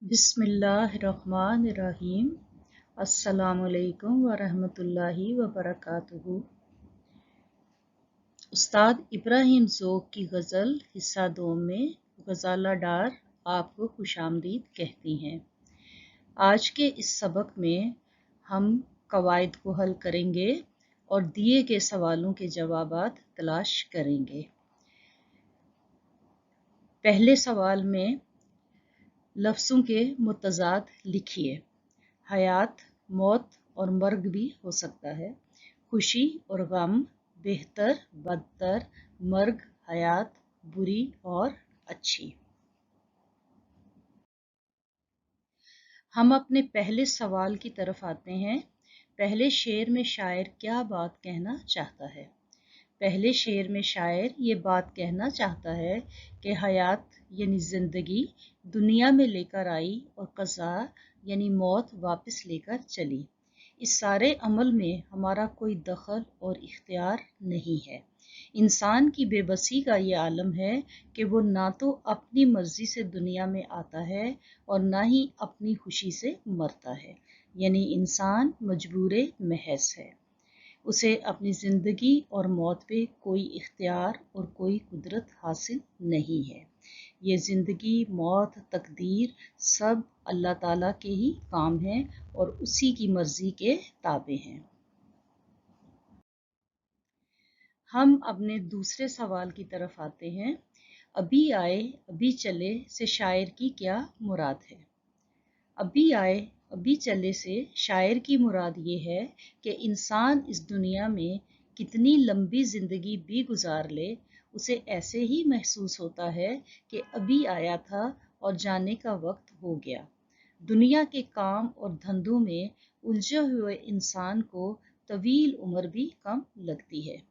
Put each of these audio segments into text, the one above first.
बिस्मिल्लाहिर्रहमानिर्रहीम। अस्सलामुअलैकुम वरहमतुल्लाहि वबरकातुहू। उस्ताद इब्राहिम ज़ोक की गज़ल हिस्सा 2 में गज़ाला डार आपको खुशामदीद कहती हैं। आज के इस सबक में हम कवायद को हल करेंगे और दिए गए सवालों के जवाबात तलाश करेंगे। पहले सवाल में लफ्ज़ों के मुतज़ाद लिखिए। हयात, मौत और मर्ग भी हो सकता है। खुशी और गम, बेहतर, बदतर, मर्ग, हयात, बुरी और अच्छी। हम अपने पहले सवाल की तरफ आते हैं। पहले शेर में शायर क्या बात कहना चाहता है? पहले शेर में शायर ये बात कहना चाहता है कि हयात यानी ज़िंदगी दुनिया में लेकर आई और क़ज़ा यानी मौत वापस लेकर चली। इस सारे अमल में हमारा कोई दखल और इख्तियार नहीं है। इंसान की बेबसी का ये आलम है कि वो ना तो अपनी मर्जी से दुनिया में आता है और ना ही अपनी खुशी से मरता है, यानी इंसान मजबूर महज है। उसे अपनी ज़िंदगी और मौत पे कोई इख्तियार और कोई कुदरत हासिल नहीं है। ये ज़िंदगी, मौत, तकदीर सब अल्लाह ताला के ही काम हैं और उसी की मर्ज़ी के ताबे हैं। हम अपने दूसरे सवाल की तरफ आते हैं। अभी आए अभी चले से शायर की क्या मुराद है? अभी आए अभी चले से शायर की मुराद ये है कि इंसान इस दुनिया में कितनी लंबी ज़िंदगी भी गुजार ले, उसे ऐसे ही महसूस होता है कि अभी आया था और जाने का वक्त हो गया। दुनिया के काम और धंधों में उलझे हुए इंसान को तवील उम्र भी कम लगती है।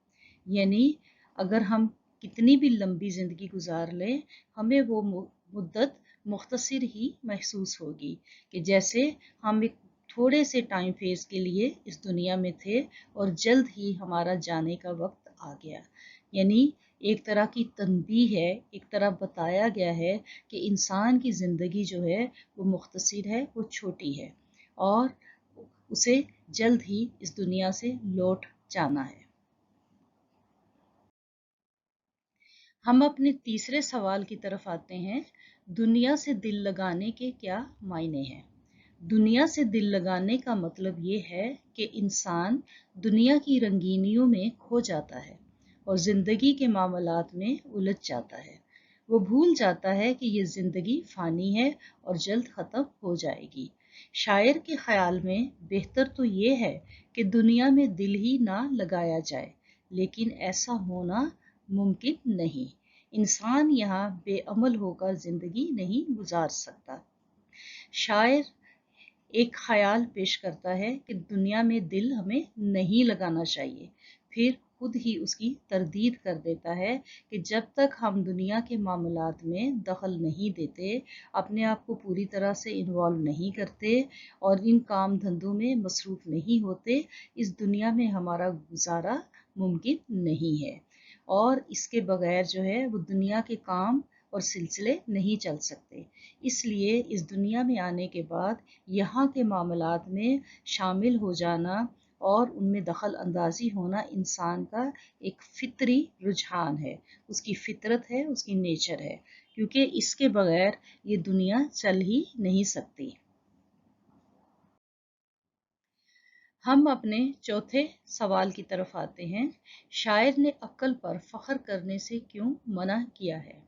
यानी अगर हम कितनी भी लंबी ज़िंदगी गुजार लें, हमें वो मुद्दत मुख्तसर ही महसूस होगी कि जैसे हम एक थोड़े से टाइम फेज के लिए इस दुनिया में थे और जल्द ही हमारा जाने का वक्त आ गया। यानी एक तरह की तनबीह है, एक तरह बताया गया है कि इंसान की ज़िंदगी जो है वो मुख्तसर है, वो छोटी है और उसे जल्द ही इस दुनिया से लौट जाना है। हम अपने तीसरे सवाल की तरफ आते हैं। दुनिया से दिल लगाने के क्या मायने हैं? दुनिया से दिल लगाने का मतलब ये है कि इंसान दुनिया की रंगीनियों में खो जाता है और ज़िंदगी के मामलात में उलझ जाता है। वो भूल जाता है कि ये ज़िंदगी फ़ानी है और जल्द ख़त्म हो जाएगी। शायर के ख्याल में बेहतर तो ये है कि दुनिया में दिल ही ना लगाया जाए, लेकिन ऐसा होना मुमकिन नहीं। इंसान यहाँ बेअमल होकर ज़िंदगी नहीं गुजार सकता। शायर एक ख्याल पेश करता है कि दुनिया में दिल हमें नहीं लगाना चाहिए, फिर खुद ही उसकी तरदीद कर देता है कि जब तक हम दुनिया के मामलात में दखल नहीं देते, अपने आप को पूरी तरह से इन्वॉल्व नहीं करते और इन काम धंधों में मसरूफ़ नहीं होते, इस दुनिया में हमारा गुजारा मुमकिन नहीं है और इसके बगैर जो है वो दुनिया के काम और सिलसिले नहीं चल सकते। इसलिए इस दुनिया में आने के बाद यहाँ के मामलात में शामिल हो जाना और उनमें दखल अंदाजी होना इंसान का एक फितरी रुझान है, उसकी फितरत है, उसकी नेचर है, क्योंकि इसके बगैर ये दुनिया चल ही नहीं सकती। हम अपने चौथे सवाल की तरफ आते हैं। शायर ने अक्ल पर फ़ख्र करने से क्यों मना किया है?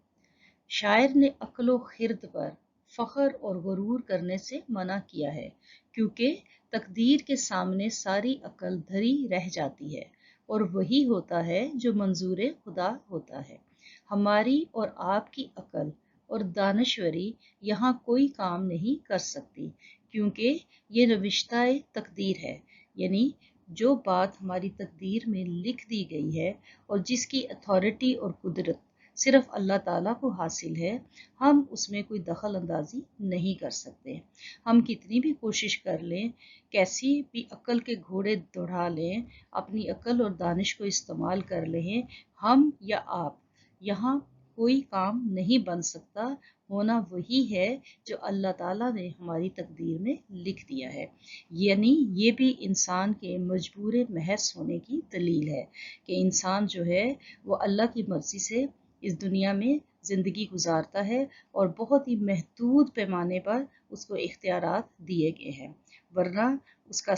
शायर ने अक्ल व खिर्द पर फ़ख्र और गुरूर करने से मना किया है, क्योंकि तकदीर के सामने सारी अक्ल धरी रह जाती है और वही होता है जो मंजूर खुदा होता है। हमारी और आपकी अक्ल और दानश्वरी यहाँ कोई काम नहीं कर सकती, क्योंकि ये रविश्ता तकदीर है, यानी जो बात हमारी तकदीर में लिख दी गई है और जिसकी अथॉरिटी और कुदरत सिर्फ अल्लाह ताला को हासिल है, हम उसमें कोई दखल अंदाजी नहीं कर सकते। हम कितनी भी कोशिश कर लें, कैसी भी अक्ल के घोड़े दौड़ा लें, अपनी अक्ल और दानिश को इस्तेमाल कर लें, हम या आप यहाँ کوئی کام نہیں بن سکتا، ہونا وہی ہے جو اللہ تعالیٰ نے ہماری تقدیر میں لکھ دیا ہے۔ یعنی یہ بھی انسان کے مجبور محض ہونے کی دلیل ہے کہ انسان جو ہے وہ اللہ کی مرضی سے اس دنیا میں زندگی گزارتا ہے اور بہت ہی محدود پیمانے پر اس کو اختیارات دیے گئے ہیں، ورنہ اس کا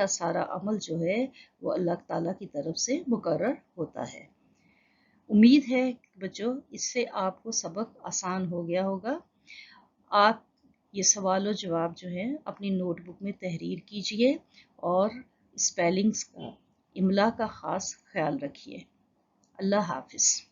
سارا عمل جو ہے وہ اللہ تعالیٰ کی طرف سے مقرر ہوتا ہے۔ امید ہے بچوں اس سے آپ کو سبق آسان ہو گیا ہوگا۔ آپ یہ سوال و جواب جو ہے اپنی نوٹ بک میں تحریر کیجئے اور اسپیلنگز کا، املا کا خاص خیال رکھیے۔ اللہ حافظ۔